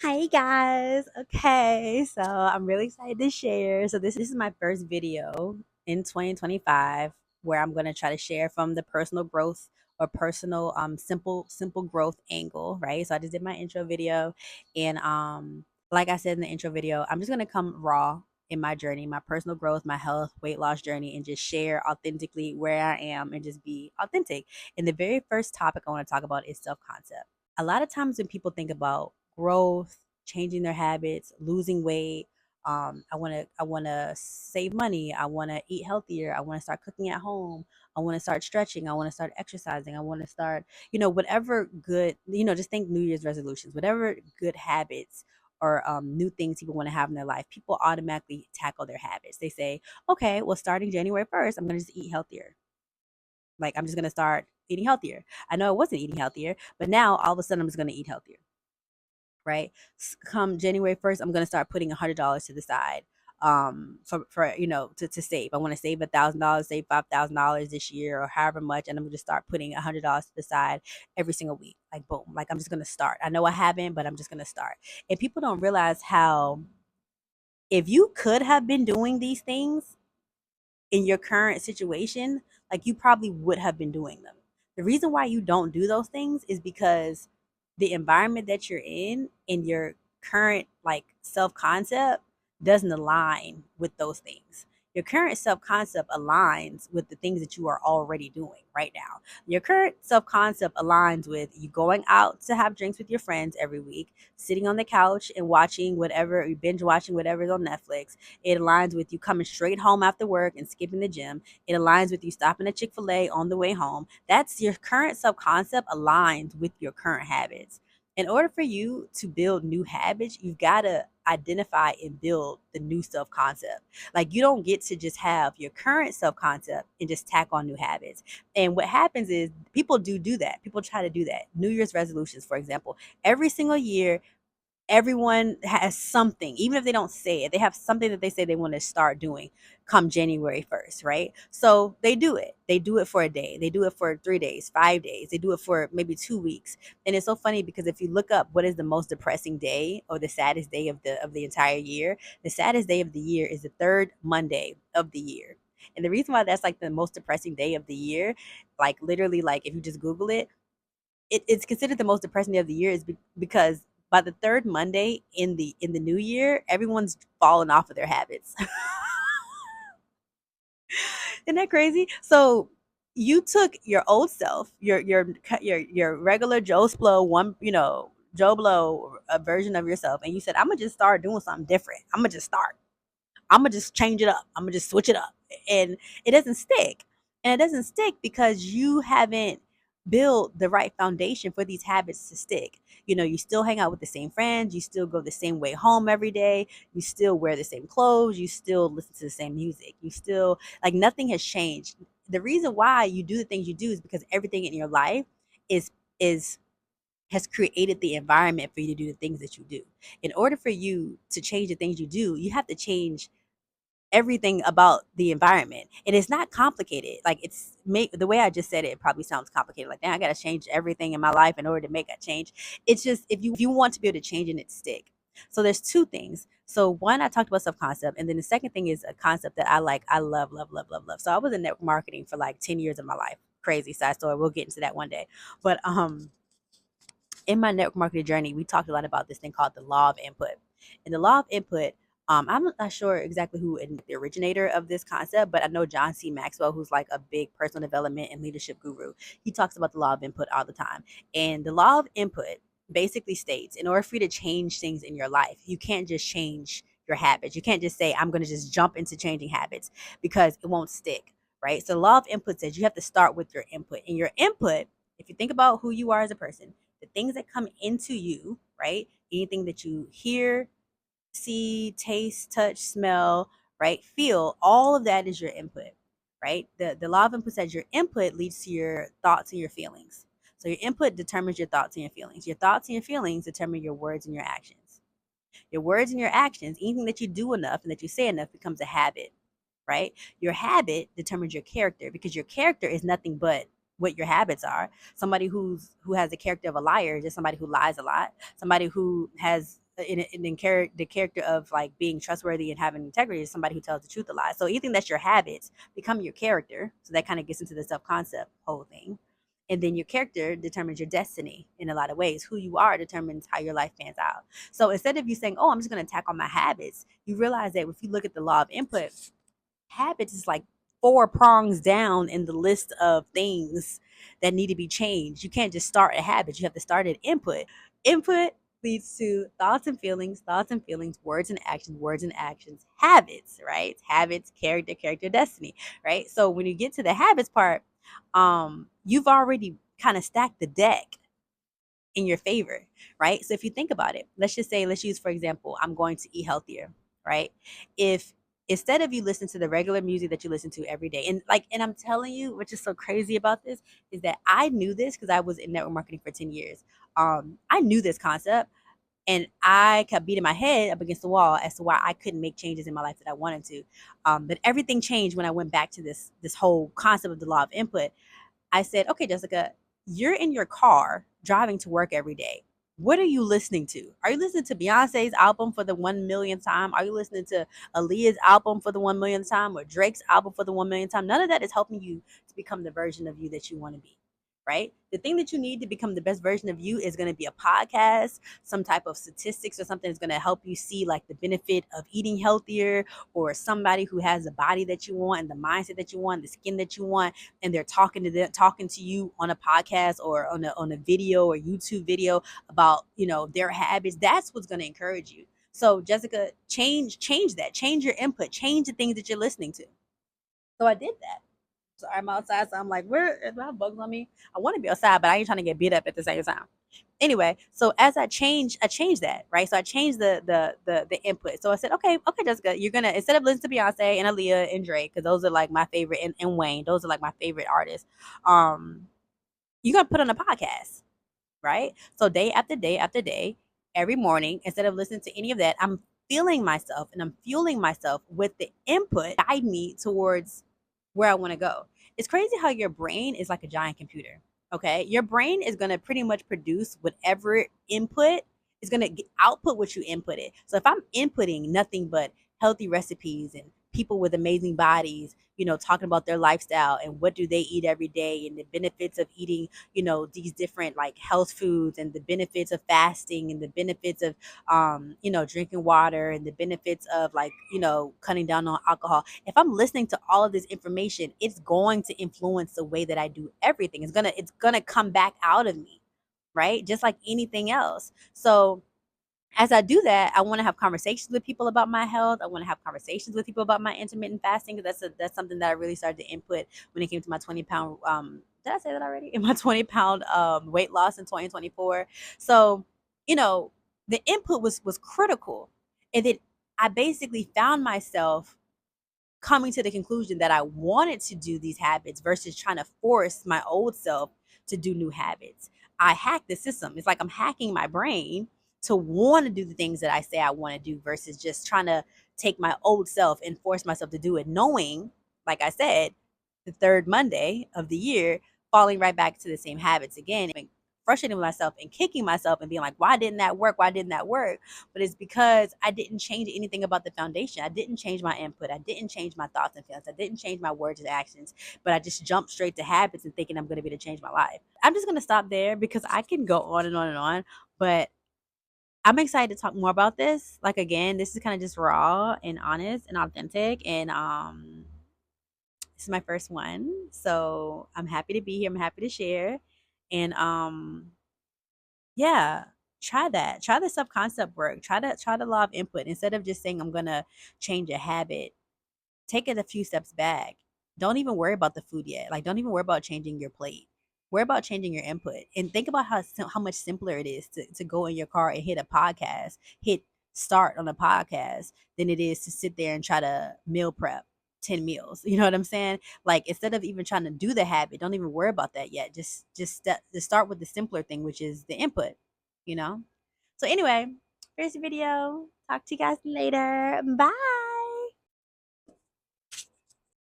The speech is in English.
Hi guys. Okay, so I'm really excited to share. So this is my first video in 2025 where I'm going to try to share from the personal growth or personal simple growth angle, right? So I just did my intro video and like I said in the intro video, I'm just going to come raw in my journey, my personal growth, my health, weight loss journey, and just share authentically where I am and just be authentic. And the very first topic I want to talk about is self-concept. A lot of times when people think about growth, changing their habits, losing weight, I want to save money, I want to eat healthier, I want to start cooking at home, I want to start stretching, I want to start exercising, I want to start, whatever good, just think New Year's resolutions, whatever good habits or new things people want to have in their life, people automatically tackle their habits. They say, okay, well, starting January 1st, I'm going to just eat healthier. Like, I'm just going to start eating healthier. I know I wasn't eating healthier, but now all of a sudden I'm just going to eat healthier, right? Come January 1st, I'm going to start putting $100 to the side for to save. I want to save $1,000, save $5,000 this year or however much, and I'm going to start putting $100 to the side every single week. Like, boom, like I'm just going to start. I know I haven't, but I'm just going to start. And people don't realize how, if you could have been doing these things in your current situation, like, you probably would have been doing them. The reason why you don't do those things is because the environment that you're in your current like self concept doesn't align with those things. Your current self concept aligns with the things that you are already doing right now. Your current self concept aligns with you going out to have drinks with your friends every week, sitting on the couch and watching whatever, you binge watching whatever's on Netflix. It aligns with you coming straight home after work and skipping the gym. It aligns with you stopping at Chick-fil-A on the way home. That's your current self-concept aligns with your current habits. In order for you to build new habits, you've got to identify and build the new self-concept. Like, you don't get to just have your current self-concept and just tack on new habits. And what happens is people do that. People try to do that. New Year's resolutions, for example, every single year everyone has something, even if they don't say it, they have something that they say they want to start doing come January 1st, right? So they do it. They do it for a day. They do it for 3 days, 5 days. They do it for maybe 2 weeks. And it's so funny because if you look up what is the most depressing day or the saddest day of the entire year, the saddest day of the year is the third Monday of the year. And the reason why that's like the most depressing day of the year, like literally, like if you just Google it, it's considered the most depressing day of the year is because by the third Monday in the new year, everyone's fallen off of their habits. Isn't that crazy? So you took your old self, your regular Joe Splo one, Joe Blow a version of yourself, and you said, "I'm gonna just start doing something different. I'm gonna just start. I'm gonna just change it up. I'm gonna just switch it up," and it doesn't stick. And it doesn't stick because you haven't built the right foundation for these habits to stick. You still hang out with the same friends, you still go the same way home every day, you still wear the same clothes, you still listen to the same music, you still, like, nothing has changed. The reason why you do the things you do is because everything in your life is has created the environment for you to do the things that you do. In order for you to change the things you do, you have to change everything about the environment. And it's not complicated. Like, it's make the way I just said it, it probably sounds complicated. Like, damn, I gotta change everything in my life in order to make that change. It's just, if you want to be able to change and it stick. So there's two things. So one, I talked about self-concept, and then the second thing is a concept that I like. I love, love, love, love, love. So I was in network marketing for like 10 years of my life. Crazy side story. We'll get into that one day. But in my network marketing journey, we talked a lot about this thing called the law of input. And the law of input, I'm not sure exactly who the originator of this concept, but I know John C. Maxwell, who's like a big personal development and leadership guru. He talks about the law of input all the time. And the law of input basically states, in order for you to change things in your life, you can't just change your habits. You can't just say, I'm going to just jump into changing habits, because it won't stick, right? So the law of input says you have to start with your input. And your input, if you think about who you are as a person, the things that come into you, right? Anything that you hear, see, taste, touch, smell, right? Feel, all of that is your input, right? The law of input says your input leads to your thoughts and your feelings. So your input determines your thoughts and your feelings. Your thoughts and your feelings determine your words and your actions. Your words and your actions, anything that you do enough and that you say enough, becomes a habit, right? Your habit determines your character, because your character is nothing but what your habits are. Somebody who has the character of a liar is just somebody who lies a lot. Somebody who has the character of like being trustworthy and having integrity is somebody who tells the truth a lot. So anything that's your habits become your character. So that kind of gets into the self concept whole thing. And then your character determines your destiny in a lot of ways. Who you are determines how your life pans out. So instead of you saying, "Oh, I'm just going to attack on my habits," you realize that if you look at the law of input, habits is like 4 prongs down in the list of things that need to be changed. You can't just start a habit. You have to start at input. Input leads to thoughts and feelings, words and actions, habits, right? Habits, character, destiny, right? So when you get to the habits part, you've already kind of stacked the deck in your favor, right? So if you think about it, let's use for example, I'm going to eat healthier, right? If instead of you listen to the regular music that you listen to every day, and I'm telling you, which is so crazy about this is that I knew this because I was in network marketing for 10 years. I knew this concept, and I kept beating my head up against the wall as to why I couldn't make changes in my life that I wanted to. But everything changed when I went back to this whole concept of the law of input. I said, "Okay, Jessica, you're in your car driving to work every day. What are you listening to? Are you listening to Beyonce's album for the 1 millionth time? Are you listening to Aaliyah's album for the 1 millionth time or Drake's album for the 1 millionth time? None of that is helping you to become the version of you that you want to be, right? The thing that you need to become the best version of you is going to be a podcast, some type of statistics or something that's going to help you see like the benefit of eating healthier, or somebody who has the body that you want and the mindset that you want, the skin that you want, and they're talking to you on a podcast or on a video or YouTube video about, their habits. That's what's going to encourage you. So Jessica, change that. Change your input. Change the things that you're listening to. So I did that. So I'm outside, so I'm like, where do I have bugs on me? I want to be outside, but I ain't trying to get beat up at the same time. Anyway, so as I changed that, right? So I changed the input. So I said, okay, Jessica, you're gonna, instead of listening to Beyonce and Aaliyah and Drake, because those are like my favorite, and Wayne, those are like my favorite artists. Um, you're gonna put on a podcast, right? So day after day after day, every morning, instead of listening to any of that, I'm feeling myself and I'm fueling myself with the input guide me towards where I want to go. It's crazy how your brain is like a giant computer. Okay. Your brain is going to pretty much produce whatever input is going to output what you inputted. So if I'm inputting nothing but healthy recipes and people with amazing bodies, talking about their lifestyle and what do they eat every day and the benefits of eating, these different like health foods and the benefits of fasting and the benefits of, drinking water and the benefits of like, cutting down on alcohol. If I'm listening to all of this information, it's going to influence the way that I do everything. It's gonna come back out of me, right? Just like anything else. So as I do that, I want to have conversations with people about my health. I want to have conversations with people about my intermittent fasting, because that's something that I really started to input when it came to my 20 pound. Did I say that already? In my 20 pound weight loss in 2024. So, you know, the input was critical, and then I basically found myself coming to the conclusion that I wanted to do these habits versus trying to force my old self to do new habits. I hacked the system. It's like I'm hacking my brain to want to do the things that I say I want to do versus just trying to take my old self and force myself to do it, knowing, like I said, the third Monday of the year, falling right back to the same habits again, and frustrating with myself and kicking myself and being like, why didn't that work? Why didn't that work? But it's because I didn't change anything about the foundation. I didn't change my input. I didn't change my thoughts and feelings. I didn't change my words and actions, but I just jumped straight to habits and thinking I'm going to be able to change my life. I'm just going to stop there because I can go on and on and on, but I'm excited to talk more about this. Like, again, this is kind of just raw and honest and authentic. And, this is my first one. So I'm happy to be here. I'm happy to share. And, yeah, try that. Try the self concept work. Try the law of input. Instead of just saying I'm gonna change a habit, take it a few steps back. Don't even worry about the food yet. Like, don't even worry about changing your plate. Worry about changing your input, and think about how much simpler it is to go in your car and hit a podcast, hit start on a podcast, than it is to sit there and try to meal prep 10 meals. You know what I'm saying? Like, instead of even trying to do the habit, don't even worry about that yet. Just start with the simpler thing, which is the input, you know? So anyway, here's the video. Talk to you guys later. Bye.